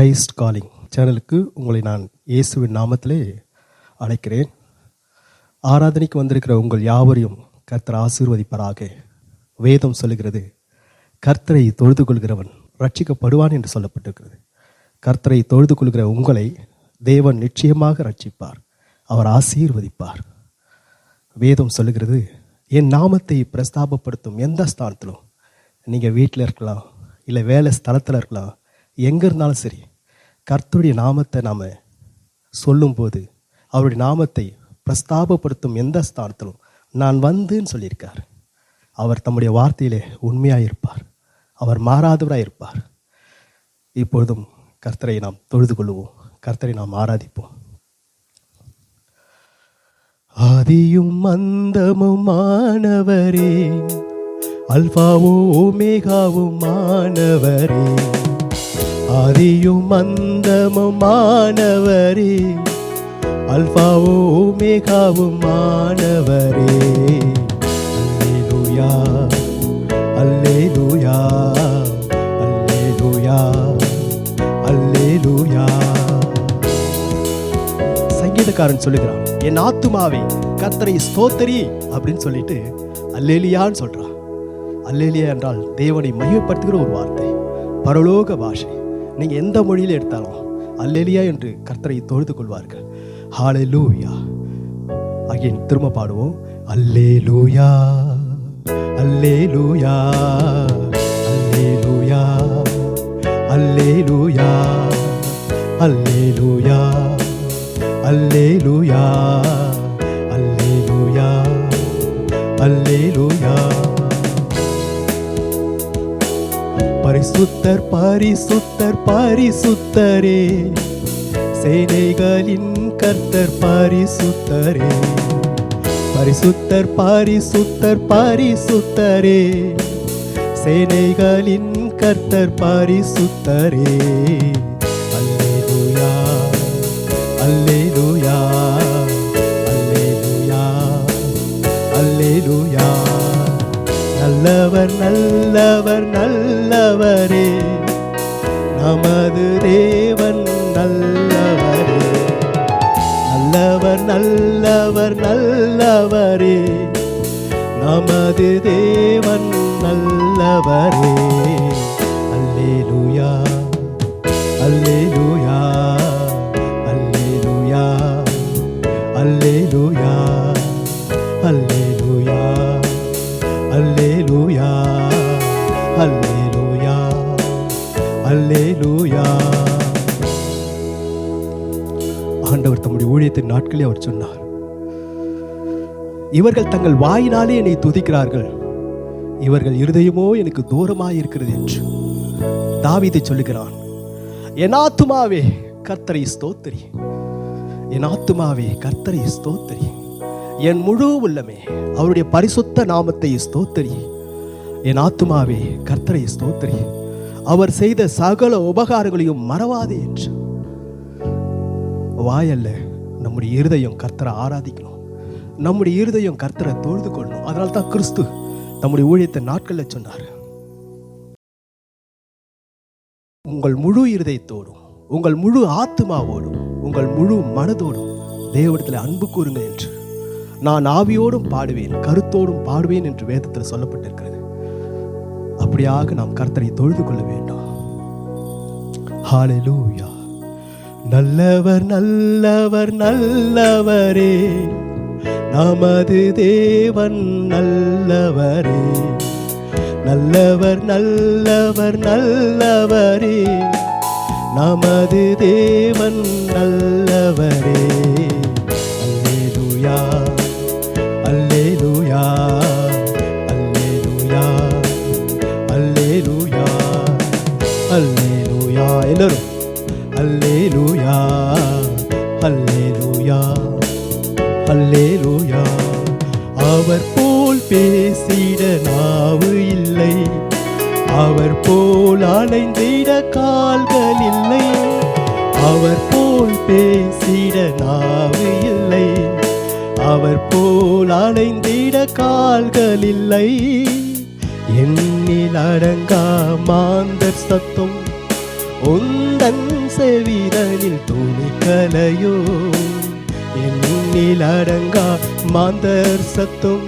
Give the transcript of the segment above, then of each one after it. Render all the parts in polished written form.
Christ calling சேனலுக்கு உங்களை நான் இயேசுவின் நாமத்திலே அழைக்கிறேன். ஆராதனைக்கு வந்திருக்கிற உங்கள் யாவரையும் கர்த்தர் ஆசீர்வதிப்பாராக. வேதம் சொல்லுகிறது, கர்த்தரை தொழுது கொள்கிறவன் ரட்சிக்கப்படுவான் என்று சொல்லப்பட்டிருக்கிறது. கர்த்தரை தொழுது கொள்கிற உங்களை தேவன் நிச்சயமாக ரட்சிப்பார், அவர் ஆசீர்வதிப்பார். வேதம் சொல்லுகிறது, என் நாமத்தை பிரஸ்தாபப்படுத்தும் எந்த ஸ்தானத்திலும், நீங்கள் வீட்டில் இருக்கலாம், இல்லை வேலை ஸ்தலத்தில் இருக்கலாம், எங்கே இருந்தாலும் சரி, கர்த்தருடைய நாமத்தை நாம் சொல்லும்போது, அவருடைய நாமத்தை பிரஸ்தாபப்படுத்தும் எந்த ஸ்தானத்திலும் நான் வந்துன்னு சொல்லியிருக்கார். அவர் தம்முடைய வார்த்தையிலே உண்மையாக இருப்பார், அவர் மாறாதவராக இருப்பார். இப்பொழுதும் கர்த்தரை நாம் தொழுது கொள்வோம், கர்த்தரை நாம் ஆராதிப்போம். ஆதியும் அந்தமும் மாணவரே, அல்பாவோ ஓமேகாவும் மாணவரே, ஆதியும் அந்தமும் மாணவரே, அல்பாவோ ஓமேகாவும் மாணவரே. அல்லேலூயா அல்லேலூயா அல்லேலூயா அல்லேலூயா. சங்கீதக்காரன் சொல்லுகிறான், என் ஆத்துமாவே கர்த்தரை ஸ்தோத்திரி அப்படின்னு சொல்லிட்டு அல்லேலியான்னு சொல்றான். அல்லேலியா என்றால் தேவனை மகிமைப்படுத்துகிற ஒரு வார்த்தை, பரலோக பாஷை. நீங்க எந்த மொழியில எடுத்தாலும் அல்லேலியா என்று கர்த்தரை தொழுது கொள்வார்கள். ஹல்லேலூயா. அகைன் திரும்ப பாடுவோம். அல்லேலூயா அல்லேலூயா அல்லேலூயா அல்லேலூயா அல்லேலூயா அல்லேலூயா அல்லேலூயா அல்லேலூயா. பரிசுத்தர் பரிசுத்தர் பரிசுத்தரே, சேனைகளின் கர்த்தர் பரிசுத்தரே. பரிசுத்தர் பரிசுத்தர் பரிசுத்தரே, சேனைகளின் கர்த்தர் பரிசுத்தரே. அல்லேலூயா அல்லேலூயா அல்லேலூயா அல்லேலூயா. நல்லவர் நல்லவர் நல்லவரே, நமது தேவன் நல்லவரே. நல்லவர் நல்லவர் நல்லவரே, நமது தேவன் நல்லவரே. அல்லேலூயா அல்லேலூயா அல்லேலூயா அல்லேலூயா அல்லேலூயா அல்லேலூயா அல்லேலூயா அல்லேலூயா. ஆண்டவர் தம்முடைய ஊழியத்தின் நாட்களே அவர் சொன்னார், இவர்கள் தங்கள் வாயினாலே என்னை துதிக்கிறார்கள், இவர்கள் இருதயமோ எனக்கு தூரமாய் இருக்கிறது என்று தாவீது சொல்லுகிறான். என் ஆத்துமாவே கர்த்தரை ஸ்தோத்திரி, என் ஆத்துமாவே கர்த்தரை ஸ்தோத்திரி, என் முழு உள்ளமே அவருடைய பரிசுத்த நாமத்தை ஸ்தோத்திரி. என் ஆத்துமாவே கர்த்தரை ஸ்தோத்திரி, அவர் செய்த சகல உபகாரங்களையும் மறவாதே என்று. வாயல்ல, நம்முடைய இருதயம் கர்த்தரை ஆராதிக்கணும், நம்முடைய இருதயம் கர்த்தரை தொழுது கொள்ளணும். அதனால தான் கிறிஸ்து நம்முடைய ஊழியத்தை நாட்களில் சொன்னார், உங்கள் முழு இருதயத்தோடும் உங்கள் முழு ஆத்துமாவோடும் உங்கள் முழு மனதோடும் தேவனிடத்தில் அன்பு கூறுங்கள் என்று. நான் ஆவியோடும் பாடுவேன் கருத்தோடும் பாடுவேன் என்று வேதத்தில் சொல்லப்பட்டிருக்கிறது. அப்படியாக நாம் கர்த்தரை தொழுது கொள்ள வேண்டும். ஹல்லேலூயா. நல்லவர் நல்லவர் நல்லவரே, நமது தேவன் நல்லவரே. நல்லவர் நல்லவர் நல்லவரே, நமது தேவன் நல்லவரே. அல்லேலூயா அல்லேலூயா அல்லேலூயா அல்லேலூயா அல்லேலூயா. எல்லாரும் அல்லேலூயா அல்லேலூயா அல்லேலூயா. அவர் போல் பேசிட நாவு இல்லை, அவர் போல் அலைந்திட கால்கள் இல்லை. அவர் போல் பேசிட நாவு இல்லை, அவர் போல் அலைந்திட கால்கள் இல்லை. எண்ணில் அடங்கா மாந்தர் சத்தம் உந்தன் செவிதனில் துணிக்கலையோ, எண்ணில் அடங்கா மாந்தர் சத்தம்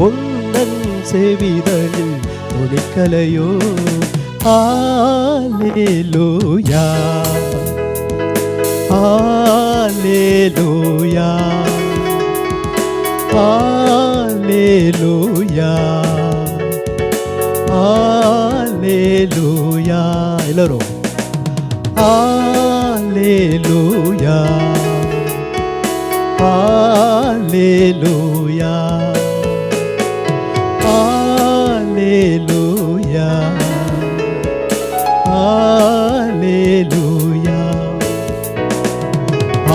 உந்தன் செவிதனில் துணிக்கலையோ. ஹல்லேலூயா ஹல்லேலூயா ஹல்லேலூயா ஹல்லேலூயா. எல்லாரும் ஹல்லேலூயா ஹல்லேலூயா ஹல்லேலூயா ஹல்லேலூயா.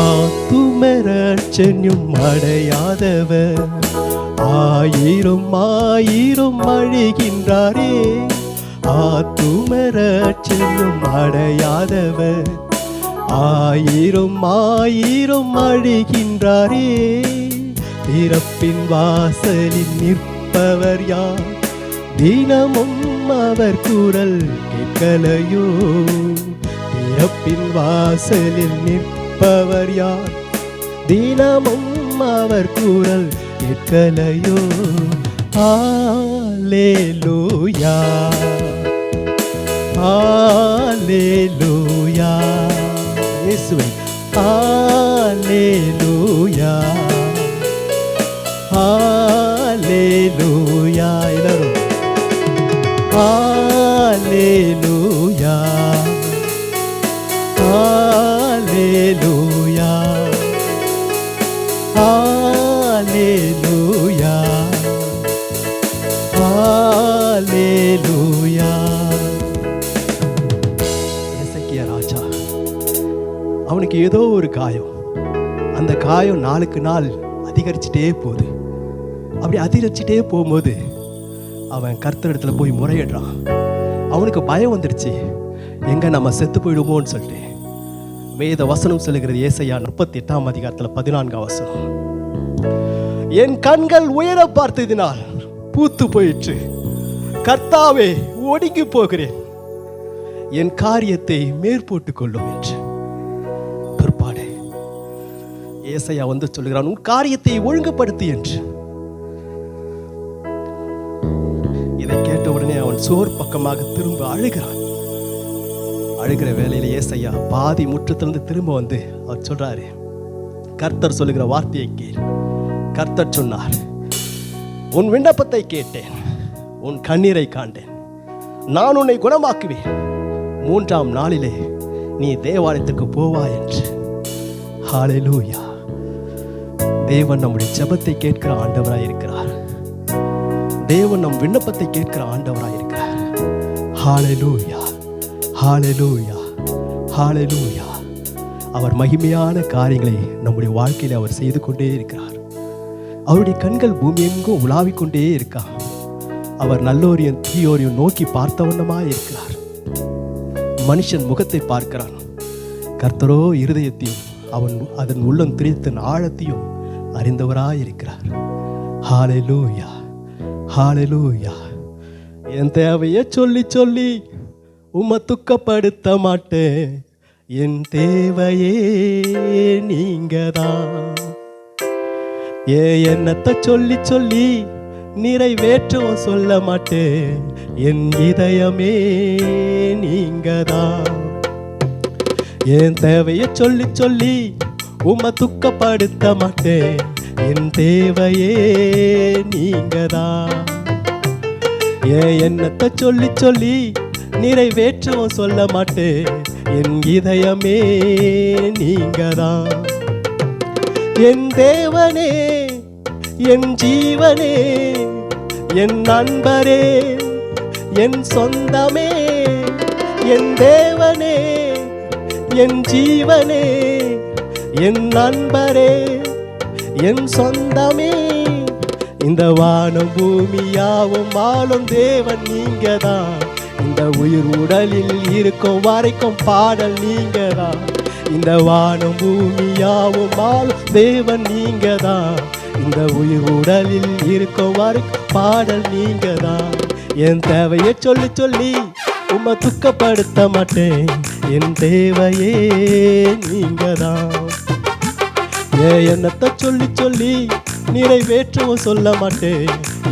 ஆத்துமரட்சண்யம் அடையாதவர் ஆயிரம் ஆயிரம் அழிகின்றாரே. ஆத்துமரட்சண்யம் அடையாதவர் ஆயிரம் ஆயிரம் அழிகின்றாரே. பிறப்பின் வாசலில் நிற்பவர் யார், தினமும் அவர் குரல் கேட்கலையோ. பிறப்பின் வாசலில் நிற்பவர் யார், தினமும் அவர் குரல் கேட்கலையோ. ஹல்லேலூயா ஹல்லேலூயா. இயேசுவே ஹல்லேலூயா ஹல்லேலூயா. எல்லாரும் ஹல்லேலூயா ஹல்லேலூயா ஹல்லேலூயா ஹல்லேலூயா. எசேக்கியா ராஜா, அவனுக்கு ஏதோ ஒரு காயம், அந்த காயம் நாளுக்கு நாள் அதிகரிச்சுட்டே போகுது. அப்படி அதிகரிச்சுட்டே போகும்போது அவன் கர்த்தரிடத்துல போய் முறையிடுறான். அவனுக்கு பயம் வந்துடுச்சு, எங்க நம்ம செத்து போயிடுமோன்னு சொல்லிட்டு. வேத வசனம் சொல்லுகிறது, ஏசாயா 38ஆம் அதிகாரத்தில் 14ஆம் வசனம், என் கண்கள் உயர பார்த்ததினால் பூத்து போயிற்று, கர்த்தாவே ஒடுங்கி போகிறேன், என் காரியத்தை மேற்போட்டுக் கொள்ளும் என்று. பிற்பாடு ஏசாயா வந்து சொல்லுகிறான், உன் காரியத்தை ஒழுங்குபடுத்து என்று. இதை கேட்ட உடனே அவன் சோர் பக்கமாக திரும்ப அழுகிறான். அழுகிற வேலையில ஏசாயா பாதி முற்றத்திலிருந்து திரும்ப வந்து அவர் சொல்றாரு, கர்த்தர் சொல்லுகிற வார்த்தையை கேள். கர்த்தர் சொன்னார், உன் விண்ணப்பத்தை கேட்டேன், உன் கண்ணீரை காண்டேன், நான் உன்னை குணமாக்குவேன், 3ஆம் நாளிலே நீ தேவாலயத்துக்கு போவாய் என்று. ஹல்லேலூயா. தேவன் நம்முடைய ஜெபத்தை கேட்கிற ஆண்டவராய் இருக்கிறார். தேவன் நம் விண்ணப்பத்தை கேட்கிற ஆண்டவராய் இருக்கிறார். ஹல்லேலூயா ஹல்லேலூயா ஹல்லேலூயா. அவர் மகிமையான காரியங்களை நம்முடைய வாழ்க்கையில் அவர் செய்து கொண்டே இருக்கிறார். அவருடைய கண்கள் பூமி எங்கும் உலாவிக் கொண்டே இருக்கார். அவர் நல்லோரையும் தீயோரையும் நோக்கி பார்த்தவண்ணமாய் இருக்கிறார். மனுஷன் முகத்தை பார்க்கிறான், கர்த்தரோ இருதயத்தையும் அவன் அதன் உள்ளம் திரித்தின் ஆழத்தையும் அறிந்தவராய் இருக்கிறார். ஹல்லேலூயா ஹல்லேலூயா. என் தேவையை சொல்லி சொல்லி உம்மை துக்கப்படுத்த மாட்டேன், என் தேவையே நீங்கதான். எண்ணத்தை சொல்லி சொல்லி நிறைவேற்றவும் சொல்ல மாட்டேன், என் இதயமே நீங்கதான். என் தேவையை சொல்லி சொல்லி உம்மை துக்கப்படுத்த மாட்டேன், என் தேவையே நீங்கதான். எண்ணத்தை சொல்லி சொல்லி நிறைவேற்றவும் சொல்ல மாட்டேன், என் இதயமே நீங்கதான். என் தேவனே, என் ஜீவனே, என் நண்பரே, என் சொந்தமே, என் தேவனே, என் ஜீவனே, என் நண்பரே, என் சொந்தமே. இந்த வானம் பூமியாவும் ஆளும் தேவன் நீங்கதான். இந்த உயிர் உடலில் இருக்கும் வரைக்கும் பாடல் நீங்கதான். இந்த வானம் பூமியாவும் ஆளும் தேவன் நீங்கதான். இந்த உயிர் உடலில் இருக்கும் வரைக்கும் பாடல் நீங்கதான். என் தேவையை சொல்லி சொல்லி உம்மை துக்கப்படுத்த மாட்டேன், என் தேவையே நீங்கதான். என் எண்ணத்தை சொல்லி சொல்லி நிறைவேற்றவும் சொல்ல மாட்டேன்,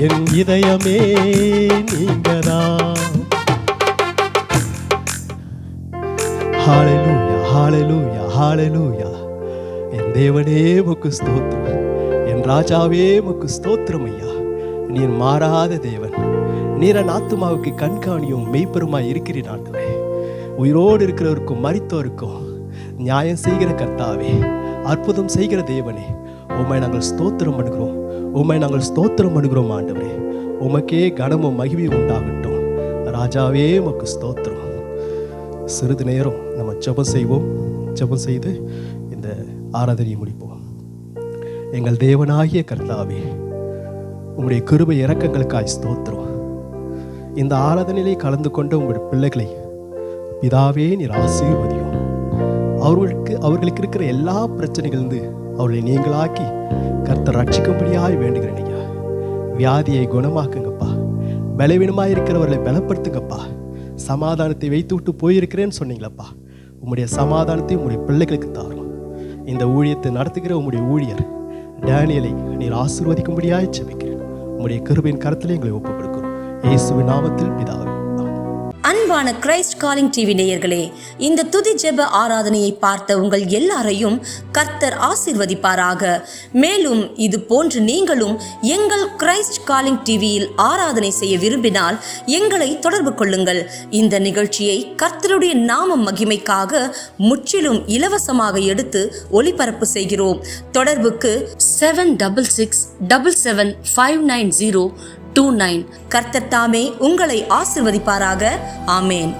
என் இதயமே நீங்கதான். ஹalleluya ஹalleluya ஹalleluya. என் தேவனே உமக்கு ஸ்தோத்திரம், என் ராஜாவே உமக்கு ஸ்தோத்திரம் ஐயா. நீர் மாறாத தேவன், நீர் என் ஆத்துமாவுக்கு கண்காணியும் மெய்ப்பெருமாய் இருக்கிறீர் ஆண்டவரே. உயிரோடு இருக்கிறவருக்கும் மரித்தோருக்கும் நியாயம் செய்கிற கர்த்தாவே, அற்புதம் செய்கிற தேவனே, உம்மை நாங்கள் ஸ்தோத்திரம் பண்ணுகிறோம், உம்மை நாங்கள் ஸ்தோத்திரம் பண்ணுகிறோம் ஆண்டவரே. உமக்கே கனமும் மகிமையும் உண்டாகட்டும் ராஜாவே, உமக்கு ஸ்தோத்திரம். சிறிது நேரம் நம்ம ஜெபம் செய்வோம். ஜெபம் செய்து இந்த ஆராதனையை முடிப்போம். எங்கள் தேவனாகிய கர்த்தாவே, உங்களுடைய கிருபை இரக்கங்களுக்காய் ஸ்தோத்திரம். இந்த ஆராதனையிலே கலந்து கொண்ட உங்களுடைய பிள்ளைகளை பிதாவே நீர் ஆசீர்வதியும். அவர்களுக்கு இருக்கிற எல்லா பிரச்சனைகளிலிருந்து அவர்களை நீங்களாக்கி கர்த்தர் ரட்சிக்கும்படியாய் வேண்டுகிறேன் ஐயா. வியாதியை குணமாக்குங்கப்பா, பலவீனமாய் இருக்கிறவர்களை பலப்படுத்துங்கப்பா. சமாதானத்தை வைத்து விட்டு போயிருக்கிறேன்னு சொன்னீங்களப்பா, உம்முடைய சமாதானத்தை உங்களுடைய பிள்ளைகளுக்கு தாரும். இந்த ஊழியத்தை நடத்துகிற உம்முடைய ஊழியர் டேனியலை நீர் ஆசீர்வதிக்கும்படியாய் ஜெபிக்கிறேன். உம்முடைய கிருபையின் கரத்திலே எங்களை ஒப்புக் கொடுக்கிறோம், இயேசுவின் நாமத்தில் பிதாவே. அன்பான கிரைஸ்ட் காலிங் டிவி நேயர்களே, இந்த துதி ஜெப ஆராதனையை பார்த்த உங்கள் எல்லாரையும் கர்த்தர் ஆசீர்வதிப்பாராக. மேலும் இது போன்று நீங்களும் எங்கள் கிரைஸ்ட் காலிங் டிவியில் ஆராதனை செய்ய விரும்பினால் எங்களை தொடர்பு கொள்ளுங்கள். இந்த நிகழ்ச்சியை கர்த்தருடைய நாம மகிமைக்காக முற்றிலும் இலவசமாக எடுத்து ஒளிபரப்பு செய்கிறோம். தொடர்புக்கு 7667759029. கர்த்தர் தாமே உங்களை ஆசீர்வதிப்பாராக. ஆமேன்.